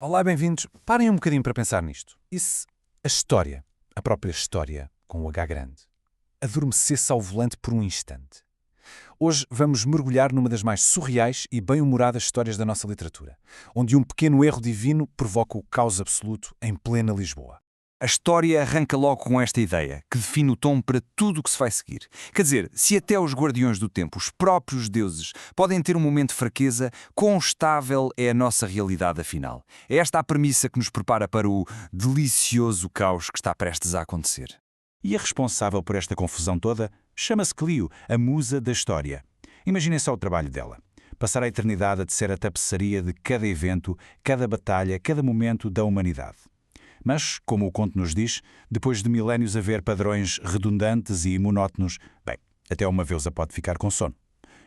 Olá, bem-vindos. Parem um bocadinho para pensar nisto. E se a história, a própria história, com o H grande, adormecesse ao volante por um instante? Hoje vamos mergulhar numa das mais surreais e bem-humoradas histórias da nossa literatura, onde um pequeno erro divino provoca o caos absoluto em plena Lisboa. A história arranca logo com esta ideia, que define o tom para tudo o que se vai seguir. Quer dizer, se até os guardiões do tempo, os próprios deuses, podem ter um momento de fraqueza, quão estável é a nossa realidade afinal? É esta a premissa que nos prepara para o delicioso caos que está prestes a acontecer. E a responsável por esta confusão toda chama-se Clio, a musa da história. Imaginem só o trabalho dela. Passar a eternidade a tecer a tapeçaria de cada evento, cada batalha, cada momento da humanidade. Mas, como o conto nos diz, depois de milénios a ver padrões redundantes e monótonos, bem, até uma veusa pode ficar com sono.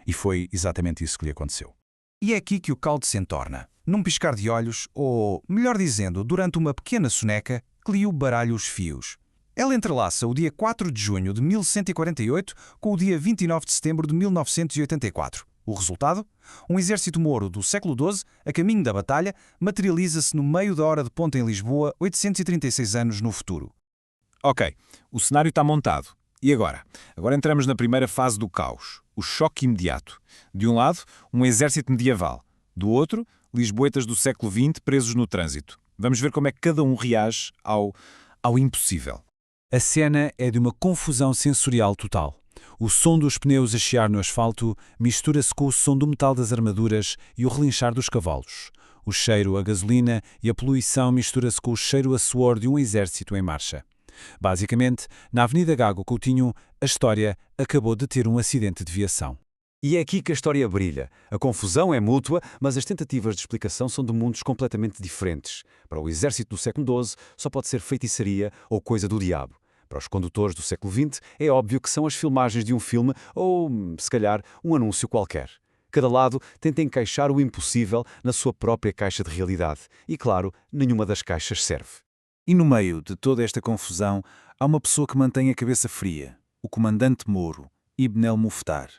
E foi exatamente isso que lhe aconteceu. E é aqui que o caldo se entorna. Num piscar de olhos, ou, melhor dizendo, durante uma pequena soneca, Clio baralha os fios. Ela entrelaça o dia 4 de junho de 1148 com o dia 29 de setembro de 1984. O resultado? Um exército mouro do século XII, a caminho da batalha, materializa-se no meio da hora de ponta em Lisboa, 836 anos no futuro. Ok, o cenário está montado. E agora? Agora entramos na primeira fase do caos, o choque imediato. De um lado, um exército medieval. Do outro, lisboetas do século XX presos no trânsito. Vamos ver como é que cada um reage ao impossível. A cena é de uma confusão sensorial total. O som dos pneus a chiar no asfalto mistura-se com o som do metal das armaduras e o relinchar dos cavalos. O cheiro a gasolina e a poluição mistura-se com o cheiro a suor de um exército em marcha. Basicamente, na Avenida Gago Coutinho, a história acabou de ter um acidente de viação. E é aqui que a história brilha. A confusão é mútua, mas as tentativas de explicação são de mundos completamente diferentes. Para o exército do século XII, só pode ser feitiçaria ou coisa do diabo. Para os condutores do século XX, é óbvio que são as filmagens de um filme ou, se calhar, um anúncio qualquer. Cada lado tenta encaixar o impossível na sua própria caixa de realidade. E, claro, nenhuma das caixas serve. E no meio de toda esta confusão, há uma pessoa que mantém a cabeça fria, o comandante Mouro, Ibn el-Muftar.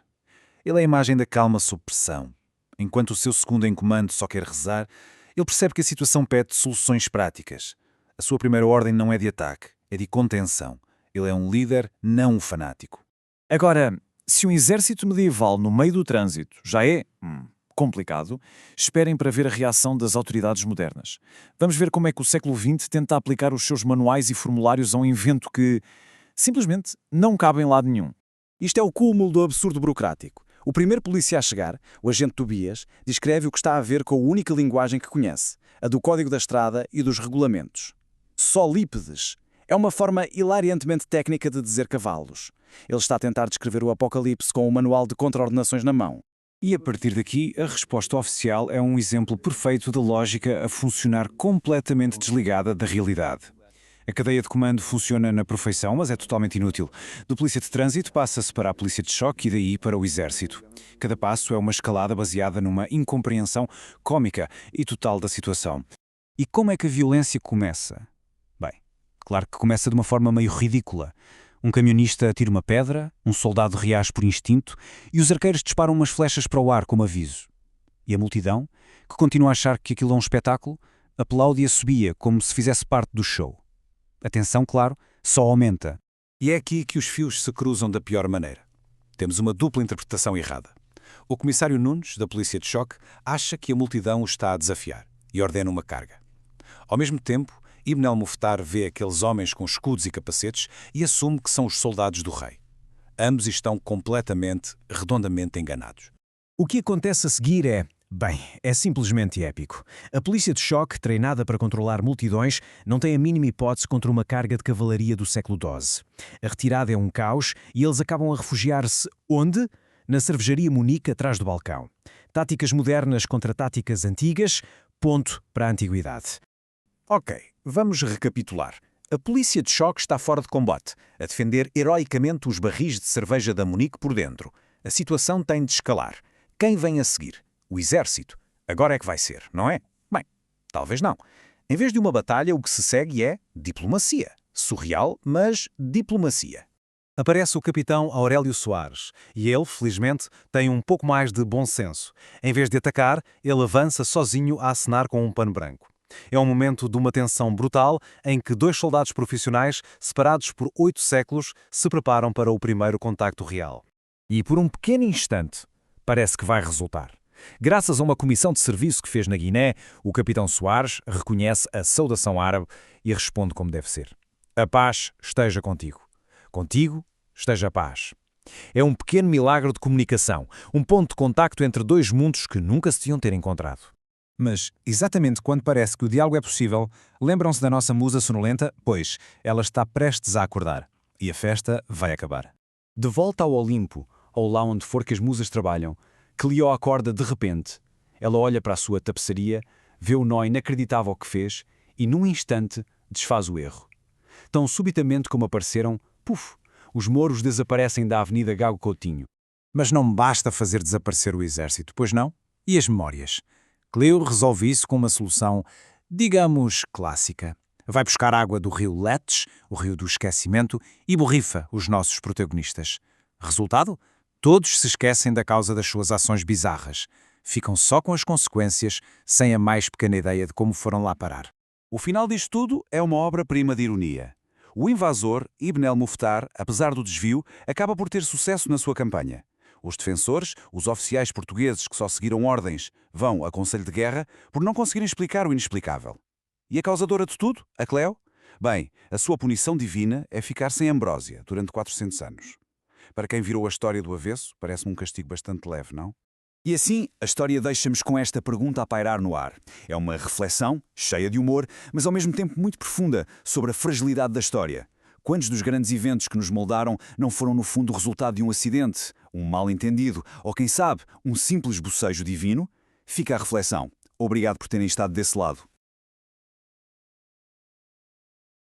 Ele é a imagem da calma sob pressão. Enquanto o seu segundo em comando só quer rezar, ele percebe que a situação pede soluções práticas. A sua primeira ordem não é de ataque, é de contenção. Ele é um líder, não um fanático. Agora, se um exército medieval no meio do trânsito já é complicado, esperem para ver a reação das autoridades modernas. Vamos ver como é que o século XX tenta aplicar os seus manuais e formulários a um invento que, simplesmente, não cabe em lado nenhum. Isto é o cúmulo do absurdo burocrático. O primeiro polícia a chegar, o agente Tobias, descreve o que está a ver com a única linguagem que conhece, a do Código da Estrada e dos regulamentos. Solípedes. É uma forma hilariantemente técnica de dizer cavalos. Ele está a tentar descrever o apocalipse com o manual de contraordenações na mão. E a partir daqui, a resposta oficial é um exemplo perfeito de lógica a funcionar completamente desligada da realidade. A cadeia de comando funciona na perfeição, mas é totalmente inútil. Do polícia de trânsito passa-se para a polícia de choque e daí para o exército. Cada passo é uma escalada baseada numa incompreensão cômica e total da situação. E como é que a violência começa? Bem, claro que começa de uma forma meio ridícula. Um camionista atira uma pedra, um soldado reage por instinto e os arqueiros disparam umas flechas para o ar como aviso. E a multidão, que continua a achar que aquilo é um espetáculo, aplaude e assobia como se fizesse parte do show. A tensão, claro, só aumenta. E é aqui que os fios se cruzam da pior maneira. Temos uma dupla interpretação errada. O comissário Nunes, da polícia de choque, acha que a multidão o está a desafiar e ordena uma carga. Ao mesmo tempo, Ibn el-Muftar vê aqueles homens com escudos e capacetes e assume que são os soldados do rei. Ambos estão completamente, redondamente enganados. O que acontece a seguir é simplesmente épico. A polícia de choque, treinada para controlar multidões, não tem a mínima hipótese contra uma carga de cavalaria do século XII. A retirada é um caos e eles acabam a refugiar-se onde? Na cervejaria Munique, atrás do balcão. Táticas modernas contra táticas antigas, ponto para a antiguidade. Ok, vamos recapitular. A polícia de choque está fora de combate, a defender heroicamente os barris de cerveja da Munique por dentro. A situação tem de escalar. Quem vem a seguir? O exército. Agora é que vai ser, não é? Bem, talvez não. Em vez de uma batalha, o que se segue é diplomacia. Surreal, mas diplomacia. Aparece o capitão Aurélio Soares, e ele, felizmente, tem um pouco mais de bom senso. Em vez de atacar, ele avança sozinho a acenar com um pano branco. É um momento de uma tensão brutal em que 2 soldados profissionais, separados por 8 séculos, se preparam para o primeiro contacto real. E por um pequeno instante, parece que vai resultar. Graças a uma comissão de serviço que fez na Guiné, o capitão Soares reconhece a saudação árabe e responde como deve ser. A paz esteja contigo. Contigo esteja a paz. É um pequeno milagre de comunicação, um ponto de contacto entre 2 mundos que nunca se tinham ter encontrado. Mas, exatamente quando parece que o diálogo é possível, lembram-se da nossa musa sonolenta? Pois, ela está prestes a acordar. E a festa vai acabar. De volta ao Olimpo, ou lá onde for que as musas trabalham, Cleo acorda de repente. Ela olha para a sua tapeçaria, vê o nó inacreditável que fez e, num instante, desfaz o erro. Tão subitamente como apareceram, puf, os mouros desaparecem da Avenida Gago Coutinho. Mas não basta fazer desaparecer o exército, pois não? E as memórias? Cleo resolve isso com uma solução, digamos, clássica. Vai buscar água do rio Letch, o rio do esquecimento, e borrifa os nossos protagonistas. Resultado? Todos se esquecem da causa das suas ações bizarras. Ficam só com as consequências, sem a mais pequena ideia de como foram lá parar. O final disto tudo é uma obra-prima de ironia. O invasor, Ibn el-Muftar, apesar do desvio, acaba por ter sucesso na sua campanha. Os defensores, os oficiais portugueses que só seguiram ordens, vão a conselho de guerra por não conseguirem explicar o inexplicável. E a causadora de tudo, a Cleo? Bem, a sua punição divina é ficar sem Ambrósia durante 400 anos. Para quem virou a história do avesso, parece-me um castigo bastante leve, não? E assim, a história deixa-nos com esta pergunta a pairar no ar. É uma reflexão, cheia de humor, mas ao mesmo tempo muito profunda, sobre a fragilidade da história. Quantos dos grandes eventos que nos moldaram não foram no fundo o resultado de um acidente, um mal-entendido, ou quem sabe, um simples bocejo divino? Fica a reflexão. Obrigado por terem estado desse lado.